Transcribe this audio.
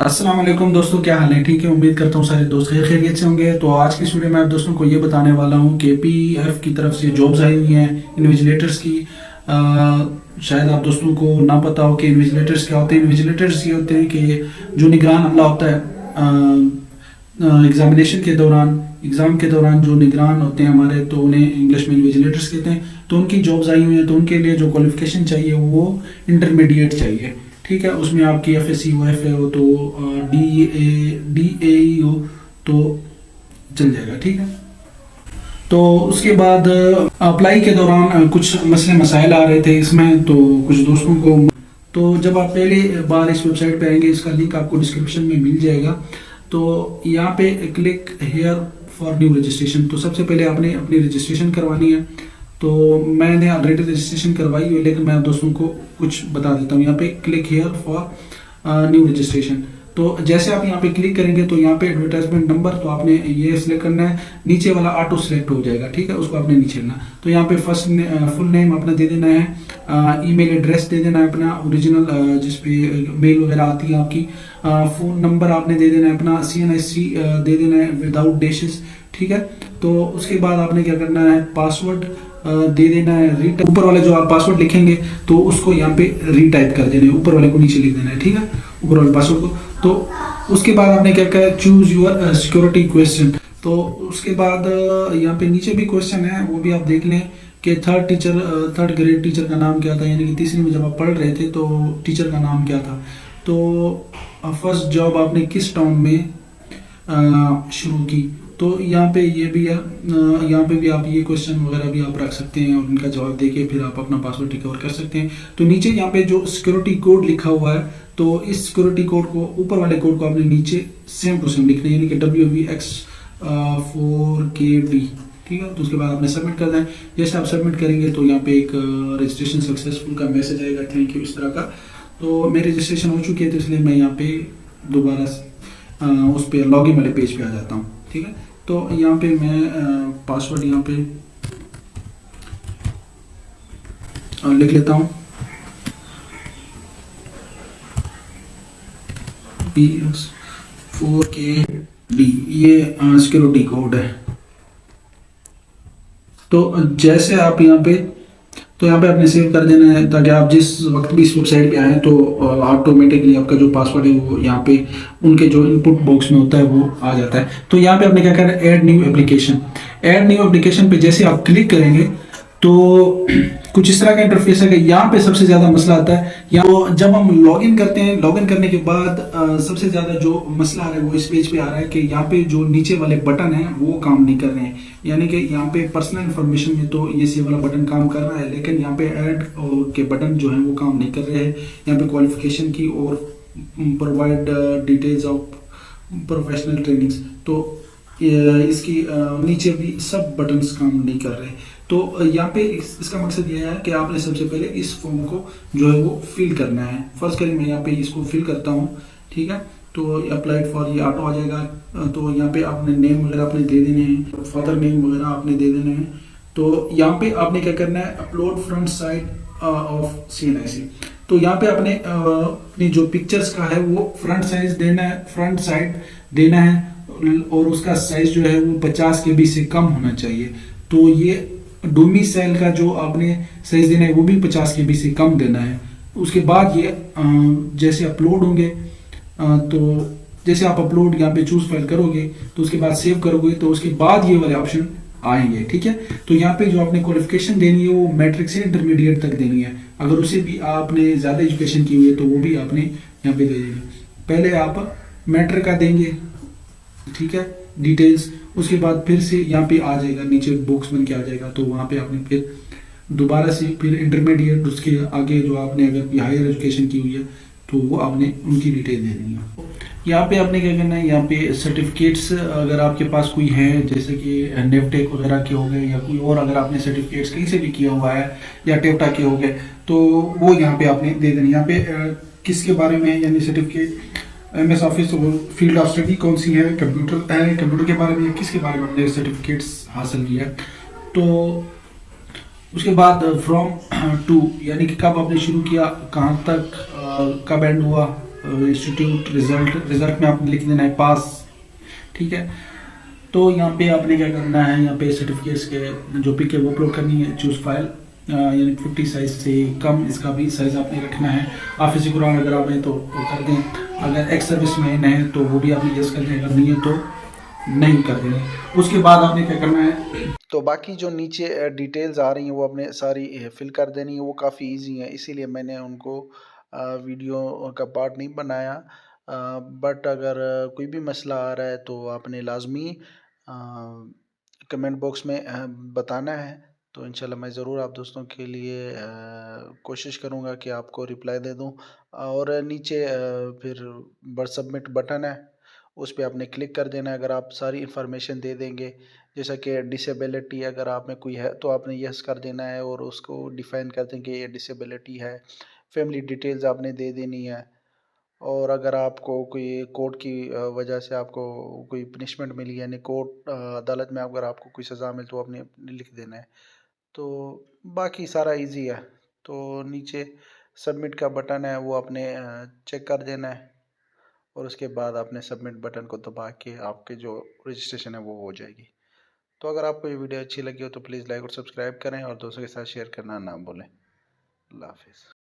अस्सलाम वालेकुम दोस्तों, क्या हाल है? ठीक है, उम्मीद करता हूँ सारे दोस्त खैरियत से होंगे। तो आज की इस वीडियो में आप दोस्तों को ये बताने वाला हूँ कि पीएफ की तरफ से जॉब्स आई हुई हैं इन्विजिलेटर्स की। शायद आप दोस्तों को ना पता हो कि इन्विजिलेटर्स क्या होते हैं। इन्विजिलेटर्स ये होते हैं कि जो निगरान अमला होता है एग्ज़ाम के दौरान जो निगरान होते हैं हमारे, तो उन्हें इंग्लिश में इन्विजिलेटर्स कहते हैं। तो उनकी जॉब्स आई हुई हैं, तो उनके लिए जो क्वालिफिकेशन चाहिए वो इंटरमीडिएट चाहिए। ठीक है, उसमें आपकी एफएससी हो, एफ ए हो, तो डी ए हो तो चल जाएगा। ठीक है, तो उसके बाद अप्लाई के दौरान कुछ मसले मसाइल आ रहे थे इसमें, तो कुछ दोस्तों को, तो जब आप पहली बार इस वेबसाइट पे आएंगे, इसका लिंक आपको डिस्क्रिप्शन में मिल जाएगा। तो यहाँ पे click here for new registration, तो सबसे पहले आपने अपनी रजिस्ट्रेशन करवानी है। तो मैंने ऑलरेडी रजिस्ट्रेशन करवाई हुई है, लेकिन मैं दोस्तों को कुछ बता देता हूँ। यहाँ पे click here for new registration, तो जैसे आप यहाँ पे क्लिक करेंगे तो यहाँ पे एडवर्टाइजमेंट नंबर, तो आपने ये सिलेक्ट करना है। नीचे वाला ऑटो सिलेक्ट हो जाएगा, ठीक है, उसको आपने नीचे करना। तो यहाँ पे फर्स्ट फुल नेम अपना दे देना है, ईमेल एड्रेस दे देना है अपना ओरिजिनल, जिसपे मेल वगैरह आती है आपकी। फ़ोन नंबर आपने दे देना है अपना, CNSC दे देना है विदाउट डैशेस। ठीक है, तो उसके बाद आपने क्या करना है, पासवर्ड दे देना है। ऊपर वाले जो आप पासवर्ड लिखेंगे तो उसको यहाँ पे रीटाइप कर देना है, ऊपर वाले को नीचे लिख देना है। ठीक है, ऊपर वाले पासवर्ड को। तो उसके बाद आपने क्या कहा, चूज योर सिक्योरिटी क्वेश्चन। तो उसके बाद यहाँ पे नीचे भी क्वेश्चन है, वो भी आप देख लें कि थर्ड ग्रेड टीचर का नाम क्या था, यानी कि तीसरी में जब आप पढ़ रहे थे तो टीचर का नाम क्या था। तो फर्स्ट जॉब आपने किस टाउन में शुरू की, तो यहाँ पे ये भी है। यहाँ पे भी आप ये क्वेश्चन वगैरह भी आप रख सकते हैं और उनका जवाब देके फिर आप अपना पासवर्ड रिकवर कर सकते हैं। तो नीचे यहाँ पे जो सिक्योरिटी कोड लिखा हुआ है, तो इस सिक्योरिटी कोड को, ऊपर वाले कोड को आपने नीचे सेम टू सेम लिखना है, यानी कि WVX4KB। ठीक है, तो उसके बाद आपने सबमिट करना है। जैसे आप सबमिट करेंगे तो यहाँ पे एक रजिस्ट्रेशन सक्सेसफुल का मैसेज आएगा, थैंक यू, इस तरह का। तो मेरी रजिस्ट्रेशन हो चुकी है, तो इसलिए मैं यहाँ पे दोबारा उस पर लॉगिन वाले पेज पे आ जाता हूँ। ठीक है, तो यहाँ पे मैं पासवर्ड यहाँ पे लिख लेता हूँ, PS4KB, ये सिक्योरिटी कोड है। तो जैसे आप यहाँ पे, तो यहाँ पे आपने सेव कर देना है, ताकि आप जिस वक्त भी इस वेबसाइट पे आए तो ऑटोमेटिकली आपका जो पासवर्ड है वो यहाँ पे उनके जो इनपुट बॉक्स में होता है वो आ जाता है। तो यहाँ पे आपने क्या करना है, add new application. Add new application पे जैसे आप क्लिक करेंगे तो कुछ इस तरह का इंटरफेस है कि यहाँ पे सबसे ज़्यादा मसला आता है। यहाँ जब हम लॉगिन करते हैं, लॉगिन करने के बाद सबसे ज़्यादा जो मसला आ रहा है वो इस पेज पे आ रहा है कि यहाँ पे जो नीचे वाले बटन हैं वो काम नहीं कर रहे हैं। यानी कि यहाँ पे पर्सनल इन्फॉर्मेशन में तो ये सी वाला बटन काम कर रहा है, लेकिन यहाँ पे ऐड के बटन जो हैं वो काम नहीं कर रहे हैं। यहाँ पे क्वालिफिकेशन की और provide details of professional trainings, तो इसकी नीचे भी सब बटन्स काम नहीं कर रहे। तो यहाँ पे इसका मकसद यह है कि आपने सबसे पहले इस फॉर्म को जो है वो फिल करना है। फर्स्ट करें, मैं यहाँ पे इसको फिल करता हूँ। ठीक है, तो अप्लाइड फॉर, ये ऑटो आ जाएगा। तो यहाँ पे आपने नेम वगैरह अपने दे देने हैं, फादर नेम वगैरह आपने दे देने हैं। तो यहाँ पे आपने क्या करना है, upload front side of CNIC। तो यहाँ पे आपने अपनी जो पिक्चर्स का है वो फ्रंट साइज देना है, फ्रंट साइड देना है, और उसका साइज जो है वो 50 KB से कम होना चाहिए। तो ये डोमिसाइल का जो आपने साइज देना है वो भी 50 KB से कम देना है। उसके बाद ये जैसे अपलोड होंगे, तो जैसे आप अपलोड यहाँ पे चूज फाइल करोगे तो उसके बाद सेव करोगे, तो उसके बाद ये वाले ऑप्शन आएंगे। ठीक है, तो यहाँ पे जो आपने क्वालिफिकेशन देनी है वो मैट्रिक से इंटरमीडिएट तक देनी है। अगर उसे भी आपने ज़्यादा एजुकेशन की हुई है तो वो भी आपने यहाँ पे दे देंगे। पहले आप मैट्रिक का देंगे, ठीक है, डिटेल्स। उसके बाद फिर से यहाँ पे आ जाएगा, नीचे बॉक्स बन के आ जाएगा, तो वहाँ पे आपने फिर दोबारा से फिर इंटरमीडिएट, उसके आगे जो आपने अगर हायर एजुकेशन की हुई है तो वो आपने उनकी डिटेल दे देनी है। यहाँ पे आपने क्या करना है, यहाँ पे सर्टिफिकेट्स अगर आपके पास कोई है, जैसे कि नेवटेक वगैरह के हो गए या कोई और, अगर आपने सर्टिफिकेट्स कहीं से भी किया हुआ है या टेप्टा के हो गए, तो वो यहाँ पे आपने दे देनी। यहाँ पे किसके बारे में है, यानी सर्टिफिकेट MS ऑफिस और फील्ड ऑफ स्टडी कौन सी है, कंप्यूटर है, कंप्यूटर के बारे में, किसके बारे में हमने सर्टिफिकेट्स हासिल किया। तो उसके बाद फ्रॉम टू, यानी कि कब आपने शुरू किया, कहाँ तक, कब एंड हुआ, इंस्टीट्यूट रिजल्ट में आपने लिख देना है पास। ठीक है, तो यहाँ पे आपने क्या करना है, यहाँ पे सर्टिफिकेट्स के जो पिक है वो अपलोड करनी है, चूज़ फाइल, यानी 50 साइज से कम इसका भी साइज़ आपने रखना है। ऑफिस कुरान अगर आप हैं तो वो कर दें, अगर एक्स सर्विस मैन है तो वो भी आपने यस कर दें, अगर नहीं है तो नहीं कर दें। उसके बाद आपने क्या करना है, तो बाकी जो नीचे डिटेल्स आ रही हैं वो आपने सारी फिल कर देनी है। वो काफ़ी इजी है, इसीलिए मैंने उनको वीडियो का पार्ट नहीं बनाया। बट अगर कोई भी मसला आ रहा है तो आपने लाजमी कमेंट बॉक्स में बताना है। तो इंशाल्लाह मैं ज़रूर आप दोस्तों के लिए कोशिश करूँगा कि आपको रिप्लाई दे दूँ। और नीचे फिर सबमिट बटन है, उस पे आपने क्लिक कर देना है। अगर आप सारी इन्फॉर्मेशन दे देंगे, जैसा कि डिसेबिलिटी अगर आप में कोई है तो आपने यस कर देना है और उसको डिफ़ाइन कर दें कि ये डिसेबिलिटी है। फैमिली डिटेल्स आपने दे देनी है। और अगर आपको कोई कोर्ट की वजह से आपको कोई पनिशमेंट मिली, यानी कोर्ट अदालत में अगर आपको कोई सज़ा मिली, तो आपने लिख देना है। तो बाकी सारा इजी है। तो नीचे सबमिट का बटन है वो आपने चेक कर देना है, और उसके बाद आपने सबमिट बटन को दबा के आपके जो रजिस्ट्रेशन है वो हो जाएगी। तो अगर आपको ये वीडियो अच्छी लगी हो तो प्लीज़ लाइक और सब्सक्राइब करें, और दोस्तों के साथ शेयर करना ना भूलें। अल्लाह हाफिज़।